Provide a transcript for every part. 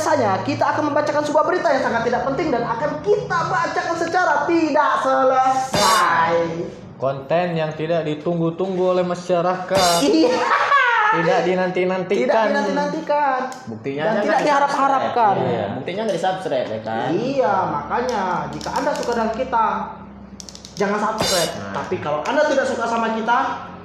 biasanya kita akan membacakan sebuah berita yang sangat tidak penting dan akan kita bacakan secara tidak selesai. Konten yang tidak ditunggu-tunggu oleh masyarakat. Iya. Tidak dinanti-nantikan. Tidak dinanti-nantikan. Buktinya Dan aja tidak nggak diharap-harapkan. di-subscribe. Iya. Buktinya nggak di-subscribe ya kan. Iya, makanya jika Anda suka dengan kita, jangan subscribe. Tapi kalau Anda tidak suka sama kita,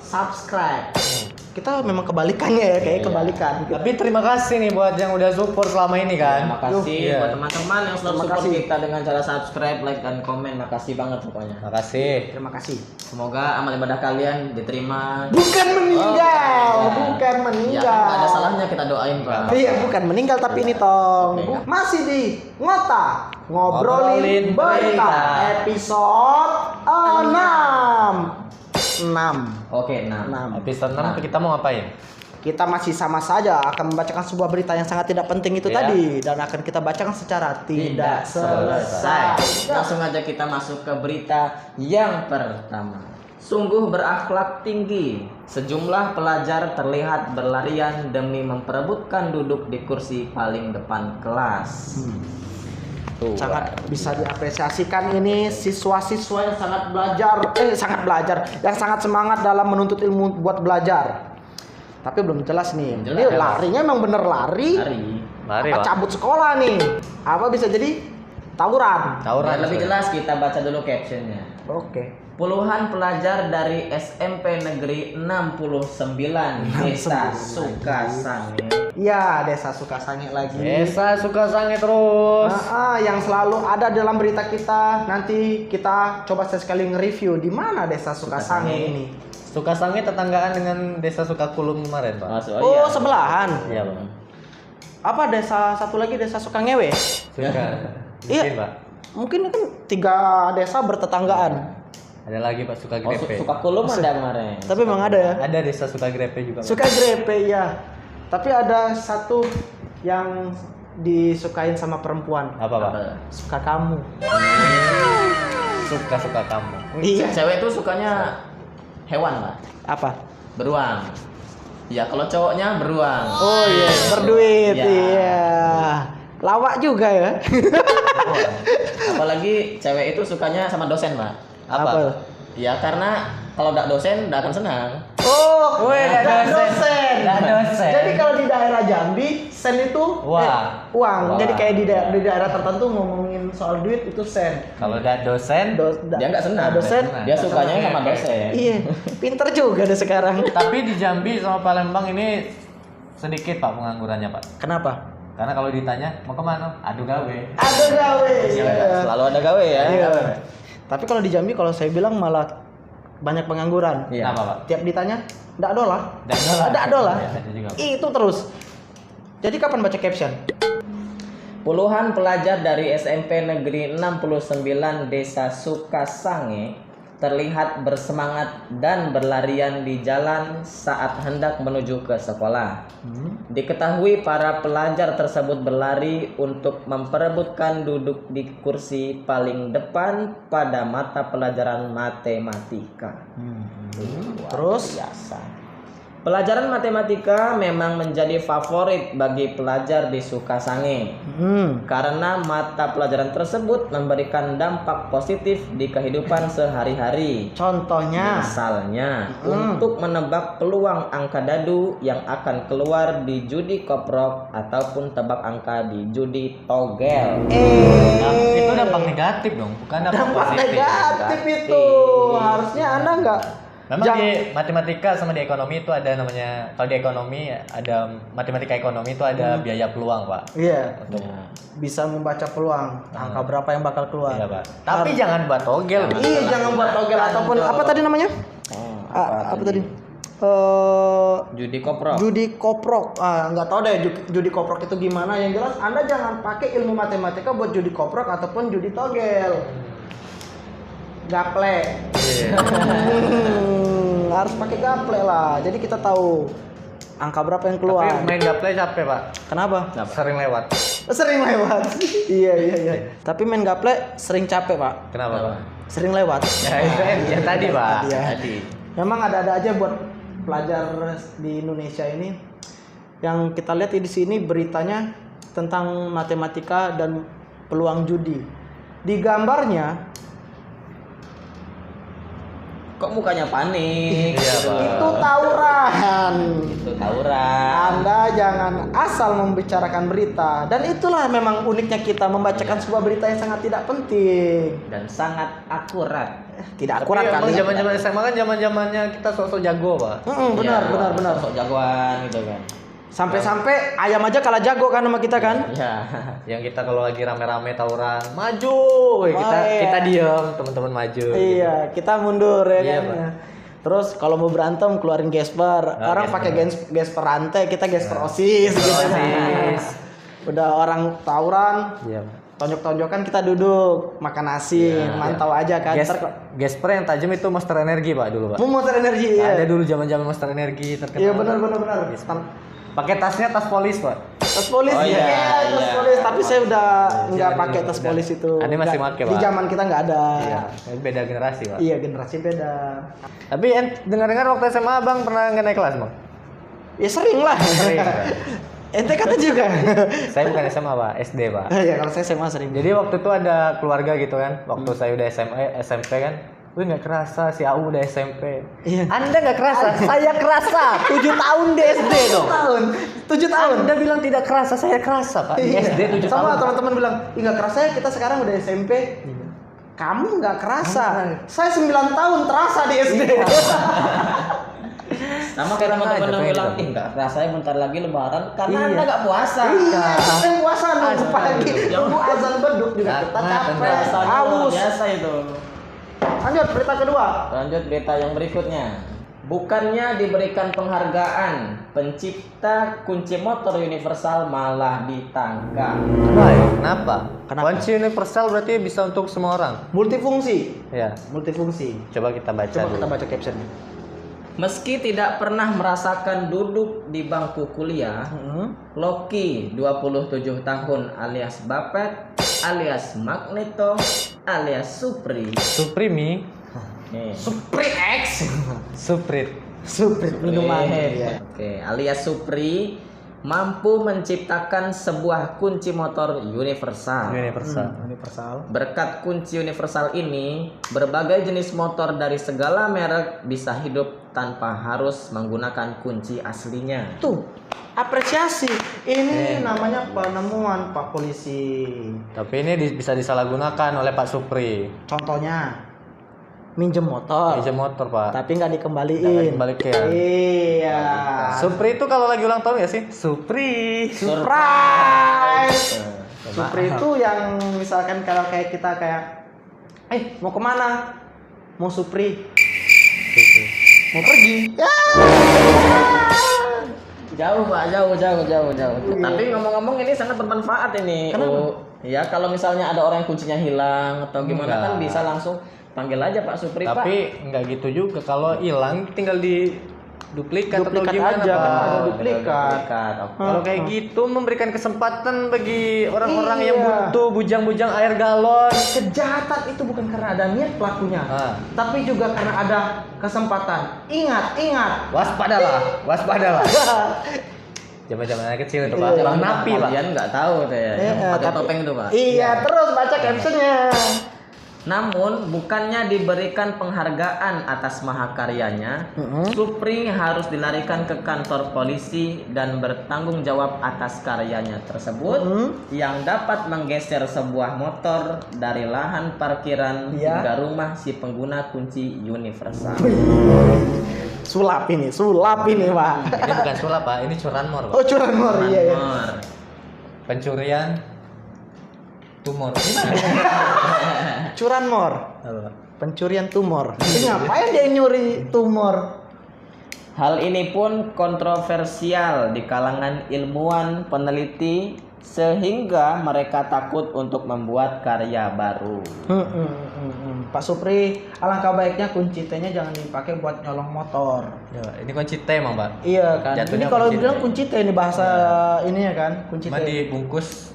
subscribe. Kita memang kebalikannya ya, kayak Iya. kebalikan. Tapi terima kasih nih buat yang udah support selama ini kan. Terima kasih Iya. buat teman-teman yang selalu Terima support kasih. kita dengan cara subscribe, like, dan komen. Makasih banget pokoknya. Makasih. Terima kasih. Semoga amal ibadah kalian diterima. Bukan meninggal, Oh, bukan Ya, meninggal. kan nggak ada salahnya kita doain Pak. Iya, bukan meninggal tapi ini tong. Oke. Masih di Ngota Ngobrolin Ngobrolin Berita Berita. episode 6. Oke, nah. 6. Episode 6 kita mau ngapain? Kita masih sama saja akan membacakan sebuah berita yang sangat tidak penting itu Iya. tadi dan akan kita bacakan secara tidak selesai. Langsung aja kita masuk ke berita yang pertama. Sungguh berakhlak tinggi. Sejumlah pelajar terlihat berlarian demi memperebutkan duduk di kursi paling depan kelas. Tuh, Sangat bisa diapresiasikan ini siswa-siswa yang sangat belajar, yang sangat semangat dalam menuntut ilmu buat belajar. Tapi belum jelas nih. Belum Ini jelas. larinya memang bener lari. Mari, Apa Pak. cabut sekolah nih? Apa bisa jadi tawuran? Tawuran. Biar lebih jelas kita baca dulu captionnya. Oke. Puluhan pelajar dari SMP Negeri 69 Desa Sukasange. Iya, Desa Sukasange lagi. Desa Sukasange terus. Yang selalu ada dalam berita kita. Nanti kita coba sekali nge-review di mana Desa Sukasange Sukasange. ini. Sukasange tetanggaan dengan Desa Sukakulum kemarin, Pak. Masuk Oh, sebelahan. Iya, Bang. Apa desa satu lagi Desa Sukangewe? Suka. Iya. Mungkin, Pak. Mungkin kan 3 desa bertetanggaan. Ada lagi Pak Suka Oh, Grepe. suka kulum ada kemarin. Tapi memang ada ya. Ada Desa Suka Grepe juga. Pak. Suka grepe ya. Tapi ada satu yang disukain sama perempuan. Apa, Pak? Suka kamu. Suka kamu. Iya. Cewek tuh sukanya hewan, Pak. Apa? Beruang. Ya, kalau cowoknya beruang. Oh iya, berduit. Iya. Iya. Lawak juga ya. Apalagi cewek itu sukanya sama dosen, Pak. Apa? Ya, karena kalau nggak dosen nggak akan senang. Oh, Wih, dan dosen. dosen. Dan dosen. Jadi kalau di daerah Jambi, sen itu Uang. uang. Uang. Jadi kayak di daerah tertentu ngomongin soal duit itu sen. Kalau ada dosen, Dia nggak senang. Dosen. Dia sukanya sama dosen. Iya, pinter juga deh sekarang. tapi di Jambi sama Palembang ini sedikit Pak penganggurannya, Pak. Kenapa? Karena kalau ditanya mau kemana? Adu gawe. Ada gawe. Iya, selalu ada gawe ya. Iya. Tapi kalau di Jambi kalau saya bilang malah banyak pengangguran. Iya. Kenapa, Pak? Tiap ditanya, ndak dolah. Ndak dolah. Ada juga. Itu terus. Jadi kapan baca caption? Puluhan pelajar dari SMP Negeri 69 Desa Sukasange terlihat bersemangat dan berlarian di jalan saat hendak menuju ke sekolah. Diketahui para pelajar tersebut berlari untuk memperebutkan duduk di kursi paling depan pada mata pelajaran matematika. Luar Terus? biasa. Pelajaran matematika memang menjadi favorit bagi pelajar di Sukasange. Karena mata pelajaran tersebut memberikan dampak positif di kehidupan sehari-hari. Contohnya. Misalnya, untuk menebak peluang angka dadu yang akan keluar di judi koprok ataupun tebak angka di judi togel. Itu dampak negatif dong, bukan dampak Dampak positif. negatif itu. Harusnya Anda enggak. Memang di matematika sama di ekonomi itu ada namanya, kalau di ekonomi ada matematika ekonomi itu ada biaya peluang, Pak. Iya. Untuk Bisa membaca peluang angka berapa yang bakal keluar. iya, Pak. Tapi jangan buat togel, Pak. Iya, jangan buat togel ataupun apa tadi namanya? Apa tadi? Judi koprok. Judi koprok. Nggak tahu deh judi koprok itu gimana. Yang jelas Anda jangan pakai ilmu matematika buat judi koprok ataupun judi togel. Gaple. Harus pakai gaple lah. Jadi kita tahu angka berapa yang keluar. Tapi main gaple capek, Pak. Kenapa? Sering lewat. Sering lewat. iya. Tapi main gaple sering capek, Pak. Kenapa, Pak? Sering lewat. Ya tadi, Pak. Ya. Tadi. Memang ada-ada aja buat pelajar di Indonesia ini. Yang kita lihat di sini beritanya tentang matematika dan peluang judi. Di gambarnya Kok mukanya panik? Iya, Pak. itu tawuran. Itu tawuran. Anda jangan asal membicarakan berita. Dan itulah memang uniknya kita membacakan sebuah berita yang sangat tidak penting. Dan sangat akurat. Tidak Tapi akurat emang kali. zaman-zaman SMA kan zaman-zamannya kita sok-sok jago, Pak. Benar, Iya, benar, benar. Sok jagoan gitu kan. Sampai-sampai ayam aja kalah jago kan sama kita kan? Iya. Yang kita kalau lagi rame-rame tawuran, maju, kita iya. kita diam, teman-teman maju. Iya, kita mundur ya Iya, kan. Pak. Terus kalau mau berantem keluarin gesper. Orang gesper. pakai gesper rantai, kita gesper OSIS gitu kan. OSIS. Udah orang tawuran, Iya, Pak. tonjok-tonjokan kita duduk makan nasi, mantau aja kan. Gesper yang tajam itu Monster Energi, Pak, dulu, Pak. Mau motor energi ya. Ada dulu zaman-zaman Monster Energi terkenal. Iya benar. Pakai tasnya tas polis, Pak. Tas polis Oh, ya, iya, tas iya. polis. Tapi saya udah nggak Iya, pakai iya, tas udah. polis itu. Ane masih Nggak- pakai, Di Pak. zaman kita nggak ada. Iya, beda generasi, Pak. Iya, generasi beda. Tapi dengar-dengar waktu SMA Abang pernah nggak naik kelas, Bang? Ya sering lah. Sering, Pak. Ente kata juga. Saya bukan SMA, Pak, SD, Pak. Ya kalau saya SMA sering. Jadi waktu itu ada keluarga gitu kan, waktu saya udah SMP kan, wih nggak kerasa si Au udah SMP. Iya. Anda nggak kerasa, saya kerasa. 7 tahun di SD dong. 7 tahun. Anda bilang tidak kerasa, saya kerasa Pak. Di Iya. SD 7 Sama tahun. teman-teman bilang, "Ih nggak kerasa ya kita sekarang udah SMP." Kamu nggak kerasa. Saya 9 tahun terasa di SD. Sama kayak teman-teman aja, yang pengen bilang, gitu. ih nggak kerasa ya bentar lagi lebaran karena Iya. Anda nggak puasa. Iya, saya puasa nunggu pagi, Yang nunggu azan beduk juga kita capek, Rasanya luar haus. biasa itu. Lanjut berita kedua. Lanjut berita yang berikutnya. Bukannya diberikan penghargaan, pencipta kunci motor universal malah ditangkap. Wah, kenapa? Kenapa? Kunci universal berarti bisa untuk semua orang. Multifungsi. Ya, Multifungsi. coba kita baca Coba dulu. kita baca captionnya. Meski tidak pernah merasakan duduk di bangku kuliah, Loki 27 tahun alias Bapet alias Magneto alias Supri. Suprimi, Supri X. Suprit. Supri minuman. Iya. Oke, alias Supri mampu menciptakan sebuah kunci motor universal. Universal. Berkat kunci universal ini, berbagai jenis motor dari segala merek bisa hidup tanpa harus menggunakan kunci aslinya. Tuh, apresiasi. Ini namanya penemuan Pak Polisi. Tapi ini bisa disalahgunakan oleh Pak Supri. Contohnya minjem motor, Pinjam motor, Pak. tapi nggak dikembaliin. Nggak dikembalikan. Iya. Supri itu kalau lagi ulang tahun ya sih? Supri. Surprise. Eh, Supri itu yang misalkan kalau kayak kita kayak, mau kemana? Mau Supri? Mau pergi? Ya. Jauh Pak, jauh. Tapi ngomong-ngomong ini sangat bermanfaat ini. Kenapa? Ya kalau misalnya ada orang yang kuncinya hilang atau gimana Enggak. kan bisa langsung panggil aja Pak Supri Pak. Tapi nggak gitu juga. Kalau hilang tinggal di duplikat atau Duplikat gimana, aja, Pak? kan ada Oh, duplikat. Oke. Kalau kayak gitu memberikan kesempatan bagi orang-orang yang Iya. butuh bujang-bujang air galon. Kejahatan itu bukan karena ada niat pelakunya, tapi juga karena ada kesempatan. Ingat. Waspadalah. Zaman-zaman anak kecil itu, Pak. Iya. Bang Napi, Pak. Kalian nggak tahu deh, yang pakai tapi- topeng itu Pak. Iya, terus baca captionnya. Namun bukannya diberikan penghargaan atas mahakaryanya, Supri harus dilarikan ke kantor polisi dan bertanggung jawab atas karyanya tersebut yang dapat menggeser sebuah motor dari lahan parkiran Iya. hingga rumah si pengguna kunci universal. Sulap ini, Pak. Ini bukan sulap, Pak. Ini curanmor, Pak. Oh, curanmor, iya. Nomor. Pencurian tumor. Curanmor. Apa? Pencurian tumor. Ini ngapain dia nyuri tumor? Hal ini pun kontroversial di kalangan ilmuwan peneliti sehingga mereka takut untuk membuat karya baru. Pak Supri, alangkah baiknya kunci T-nya jangan dipakai buat nyolong motor. Ya, ini kunci T emang, Pak. Iya kan. Jatuhnya Ini kalau kunci bilang T. kunci T ini bahasa ininya kan, kunci Cuma T. dibungkus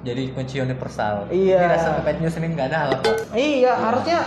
jadi kunci universal. Iya. Ini rasa pepet news ini nggak ada halal, Pak. Iya, harusnya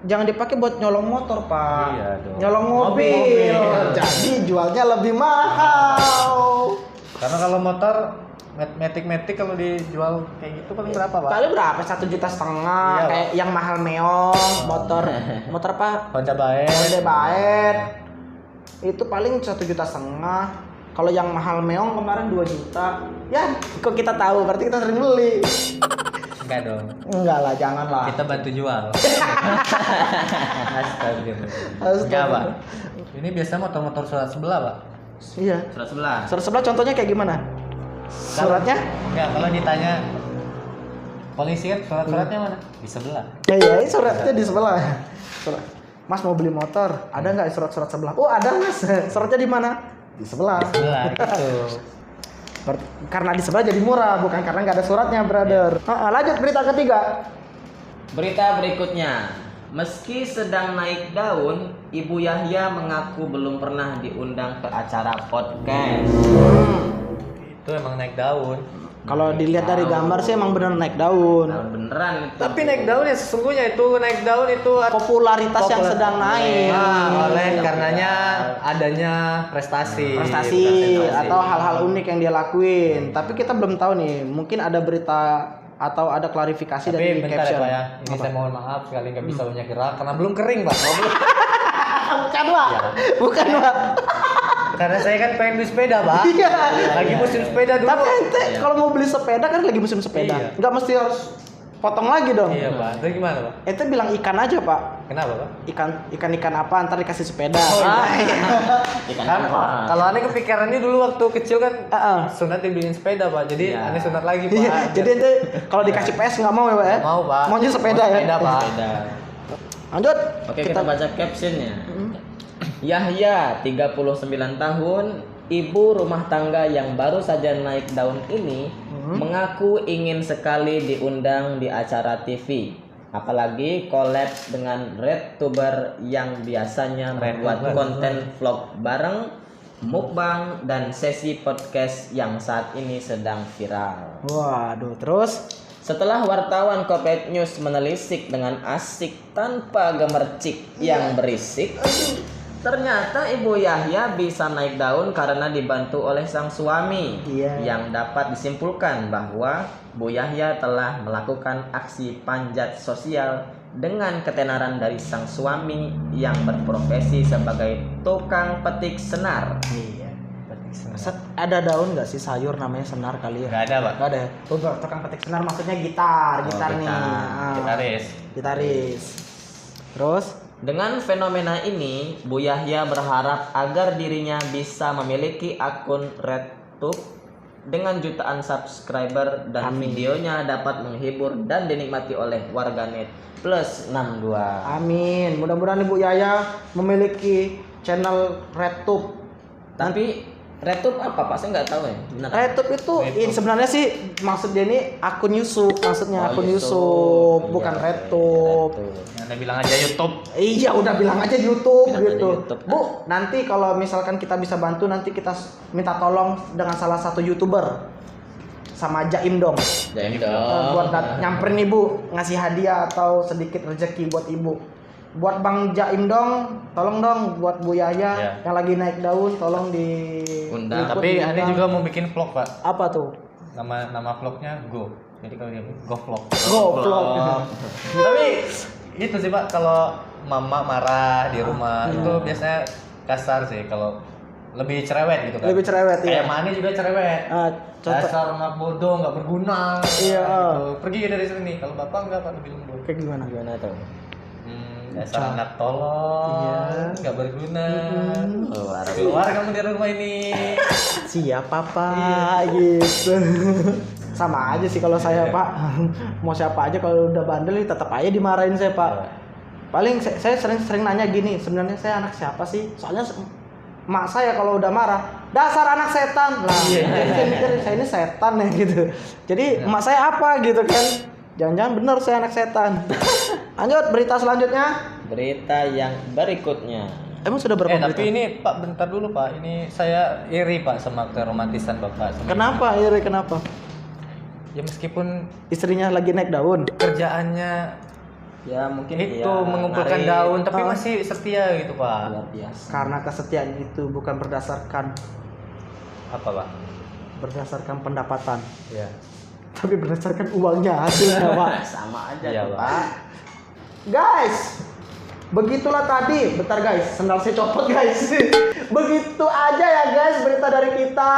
jangan dipakai buat nyolong motor, Pak. Iya dong. Nyolong mobil. Mobil. Jadi jualnya lebih mahal. Karena kalau motor Matic kalau dijual kayak gitu paling berapa, Pak? Kali berapa? 1,5 juta. Iya, Kayak yang mahal meong, motor apa? Honda Bae. Honda Baet. Itu paling 1,5 juta. Kalau yang mahal meong kemarin 2 juta. Ya, kok kita tahu berarti kita sering beli. Enggak dong. Enggak lah, jangan lah. Kita bantu jual. Astagfirullah. Enggak, Pak. Ini biasa motor-motor surat sebelah, Pak. Iya. Surat sebelah. Surat sebelah contohnya kayak gimana? Suratnya? Enggak, kalau ditanya polisi kan surat-suratnya mana? Di sebelah. Ya iya, ini suratnya di sebelah. Mas mau beli motor, ada nggak surat-surat sebelah? Oh ada mas, suratnya di mana? Di sebelah. Sebelah gitu. Karena di sebelah jadi murah, bukan karena nggak ada suratnya, brother. Lanjut berita ketiga. Berita berikutnya. Meski sedang naik daun, Ibu Yahya mengaku belum pernah diundang ke acara podcast. Itu emang naik daun. Kalau dilihat dari gambar sih emang bener naik daun. Nah, beneran itu. Tapi naik daun ya sesungguhnya itu naik daun itu Popularitas yang sedang naik. oleh karenanya adanya prestasi Atau hal-hal unik yang dia lakuin. Tapi kita belum tahu nih, mungkin ada berita atau ada klarifikasi dari Tapi bentar ya caption. Pak ya, ini saya mohon maaf sekali nggak bisa banyak gerak karena belum kering Pak. Bukan Pak, bukan Pak. Karena saya kan pengen beli sepeda Pak. Iya. Lagi musim sepeda dulu. Tapi ente kalau mau beli sepeda kan lagi musim sepeda, Iya. nggak mesti harus potong lagi dong. Iya Pak, itu gimana Pak? Ente bilang ikan aja Pak. Kenapa Pak? Ikan apa ntar dikasih sepeda. Ikan Kan apa? kalau aneh kepikirannya dulu waktu kecil kan sunat dibeliin sepeda Pak, jadi Iya. aneh sunat lagi Pak. Iya, jadi ente kalau dikasih PS nggak mau ya Pak ya? Nggak mau, Pak. Maunya sepeda ya. Sepeda Pak. Sepeda. Lanjut. Oke, kita baca captionnya. Yahya, 39 tahun, ibu rumah tangga yang baru saja naik daun ini mengaku ingin sekali diundang di acara TV. Apalagi collab dengan RedTuber yang biasanya membuat RedTuber. konten vlog bareng, mukbang, dan sesi podcast yang saat ini sedang viral. Waduh, terus Setelah wartawan Kopet News menelisik dengan asik tanpa gemercik yang berisik, ternyata Ibu Yahya bisa naik daun karena dibantu oleh sang suami. Iya. Yang dapat disimpulkan bahwa Bu Yahya telah melakukan aksi panjat sosial dengan ketenaran dari sang suami yang berprofesi sebagai tukang petik senar. iya. Ada daun nggak sih sayur namanya senar kali ya? Nggak ada Pak. Nggak ada. Tukang petik senar maksudnya gitar nih. gitar. Gitaris. Gitaris. Terus Dengan fenomena ini, Bu Yahya berharap agar dirinya bisa memiliki akun RedTube dengan jutaan subscriber dan Amin. videonya dapat menghibur dan dinikmati oleh warganet plus 62. amin. Mudah-mudahan Ibu Yaya memiliki channel RedTube. Tapi RedTube apa Pak? Saya nggak tahu ya. Benar. RedTube itu ini sebenarnya sih maksud dia ini akun YouTube, maksudnya Oh, akun YouTube. YouTube, bukan Iya, RedTube. Anda bilang aja YouTube. Iya udah bilang aja YouTube Bilang aja gitu. YouTube. Bu, nanti kalau misalkan kita bisa bantu nanti kita minta tolong dengan salah satu YouTuber sama Jaim dong. Jadi Buat nyamperin Ibu ngasih hadiah atau sedikit rezeki buat Ibu. Buat Bang Jaim dong, tolong dong buat Bu Yaya Iya. yang lagi naik daun tolong di Undang. ikut Tapi diundang. Anda juga mau bikin vlog Pak. Apa tuh? Nama vlognya Go. Jadi kalau dia Go Vlog. Go vlog. Tapi itu sih Pak, kalau mama marah di rumah itu biasanya kasar sih, kalau lebih cerewet gitu kan. Lebih cerewet ya. Kayak Mani juga cerewet. Contoh Dasar anak bodoh, nggak berguna. Iya. Gitu. Pergi dari sini. Kalau bapak nggak Pak, lebih lembut. kayak gimana? Gimana tuh? Dasar anak tolong, Iya. nggak berguna. Oh, Arab. Keluar kamu dari rumah ini. Siapa Pak gitu. Sama aja sih kalau saya Pak. Mau siapa aja kalau udah bandel tetap aja dimarahin saya Pak. Paling saya sering nanya gini, sebenarnya saya anak siapa sih? Soalnya mak saya kalau udah marah, dasar anak setan. Lah, jadi saya mikir saya ini setan ya gitu. Jadi emak saya apa gitu kan? Jangan-jangan bener saya anak setan. Lanjut berita selanjutnya. Berita yang berikutnya. Emang sudah berapa berita? Tapi ini Pak, bentar dulu Pak. Ini saya iri Pak sama keromantisan Bapak. Sama Kenapa Iri? Kenapa? ya meskipun Istrinya lagi naik daun. kerjaannya Ya mungkin itu ya, mengumpulkan narik. daun tapi masih setia gitu Pak. Luar biasa. Karena kesetiaan itu bukan berdasarkan Apa Pak? berdasarkan pendapatan, Iya. tapi berdasarkan uangnya hasilnya Pak. Sama aja Iya, tuh, Pak. Pak. Guys, begitulah tadi. Bentar guys, sendal saya copot guys. Begitu aja ya guys berita dari kita.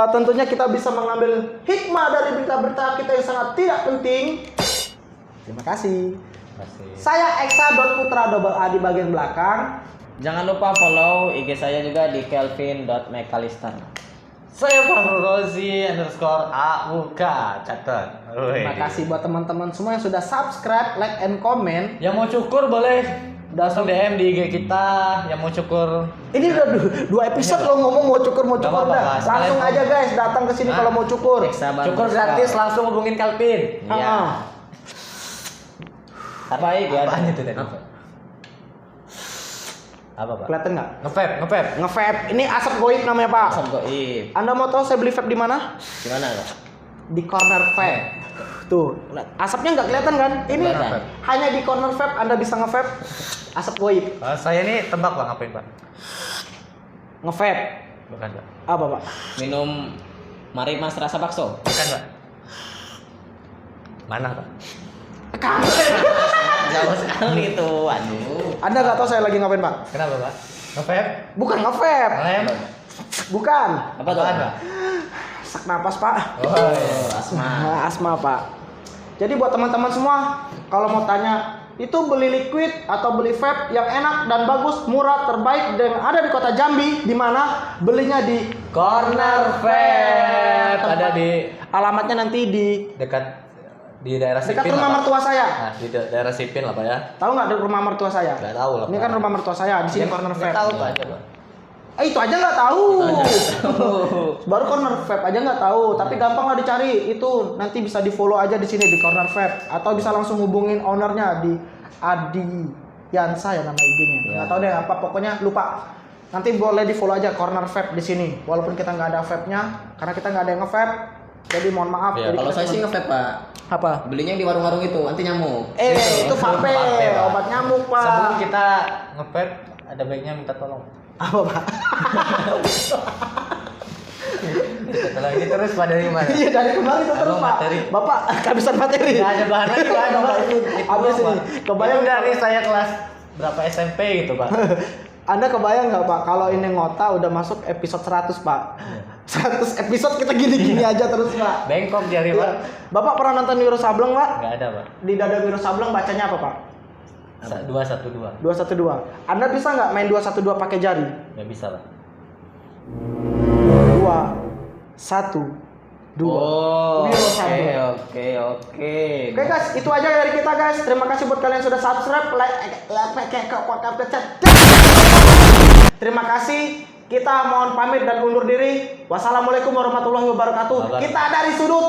Tentunya kita bisa mengambil hikmah dari berita-berita kita yang sangat tidak penting. Terima kasih. Masih. Saya Eksa.putra_a di bagian belakang. Jangan lupa follow IG saya juga di kelvin.mcallister. Saya Fahru Rozi _AUK catat. Terima kasih buat teman-teman semua yang sudah subscribe, like, and comment. Yang mau cukur boleh langsung DM di IG kita. Yang mau cukur Ini udah dua episode lo ngomong mau cukur Gak apa-apa, dah. Pak. Langsung Sekalian aja guys datang ke sini kalau mau cukur. Eksa baru cukur buka. gratis langsung hubungin Calvin. Iya. Apa ya? Apaan itu tadi? Apa Pak? Kelihatan nggak? Nge-vape. Nge-vape. Ini asap goib namanya Pak. Asam goib. Anda mau tahu saya beli vape di mana? Gimana, Pak? Di corner vape. Tuh, asapnya nggak kelihatan kan? Ini Kelihatan. hanya di corner vape Anda bisa nge-vape asap goib. Saya ini tebak Pak, ngapain Pak? Nge-vape. Bukan Pak. Apa Pak? Minum Mari Mas rasa bakso. Bukan Pak. Mana Pak? Jauh sekali tuh. Aduh. Anda nggak tahu saya lagi ngapain Pak? Kenapa Pak? Nge-vape? Bukan nge-vape. Nge-lem? Bukan. Apa tuh? Apaan, Pak? Sak napas Pak. Oh, Asma. Asma Pak. Jadi buat teman-teman semua, kalau mau tanya itu beli liquid atau beli vape yang enak dan bagus, murah, terbaik dan ada di kota Jambi, di mana belinya di Corner Vape. Ada di alamatnya nanti di dekat di daerah Sipin. dekat rumah lah, Pak. mertua saya. Nah, di daerah Sipin lah Pak ya. Tahu nggak di rumah mertua saya? Nggak tahu lah, Ini Pak. kan rumah mertua saya di sini corner Nggak vape. tahu Pak aja Pak. Itu aja nggak tahu. Baru corner vape aja nggak tahu, tapi gampang lah dicari. Itu nanti bisa di follow aja di sini di corner vape atau bisa langsung hubungin ownernya di Adi Yansa ya nama IG-nya. Ya. Nggak tahu deh apa, pokoknya lupa. Nanti boleh di follow aja corner vape di sini. Walaupun kita nggak ada vape-nya, karena kita nggak ada yang nge-vape. Jadi mohon maaf. Iya, Jadi Kalau kita saya sih cuma- nge-vape, Pak. apa? Belinya di warung-warung itu, anti nyamuk. Itu vape, Vape, Pak. obat nyamuk Pak. Sebelum kita nge-vape, ada baiknya minta tolong. Apa Pak? Minta tolong ini terus Pak dari mana? Iya dari kemarin itu terus Abang Pak. materi. Bapak kehabisan materi. Nggak ada bahan lagi Pak. Nggak itu Habis doang, ini. Pak. Kebayang Itu dari saya kelas berapa SMP gitu Pak. Anda kebayang nggak Pak kalau ini ngota udah masuk episode 100 Pak. 100 episode kita gini-gini aja terus Pak. Bengkok jari Pak. Bapak pernah nonton Wiro Sableng Pak? Nggak ada Pak. Di dada Wiro Sableng bacanya apa Pak? 212. 212. Anda bisa nggak main 212 pakai jari? Nggak bisa Pak. 2 1 2. Oh, Wiro oke, Sableng. oke. Oke guys, itu aja dari kita guys. Terima kasih buat kalian yang sudah subscribe, terima kasih. Kita mohon pamit dan undur diri. Wassalamualaikum warahmatullahi wabarakatuh. Kita dari sudut.